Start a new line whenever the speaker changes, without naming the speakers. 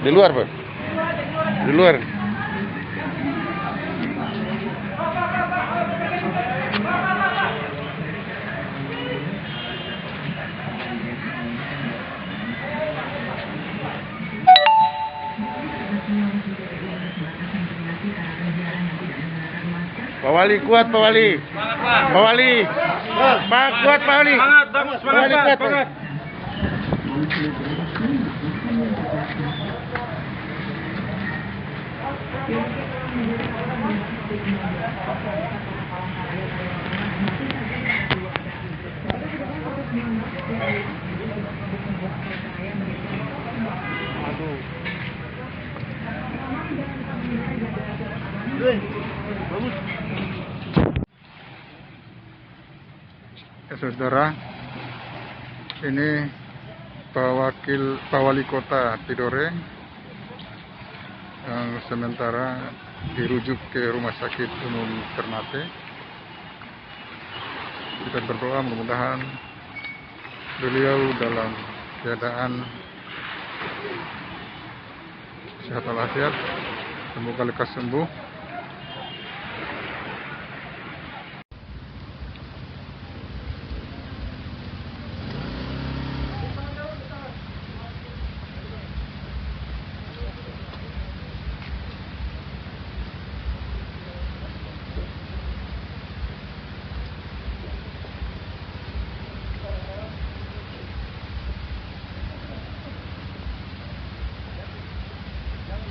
Di luar, Pak. Di luar. Pak Wali kuat, Pak Wali. Pak Wali. Pak kuat, Pak Wali.
Semangat, semangat,
Pak Wali kuat,
semangat.
Ya, saudara, ini Pak Wali Kota Tidore yang sementara dirujuk ke Rumah Sakit Umum Ternate. Kita berdoa mudah-mudahan beliau dalam keadaan sehat walafiat, semoga lekas sembuh.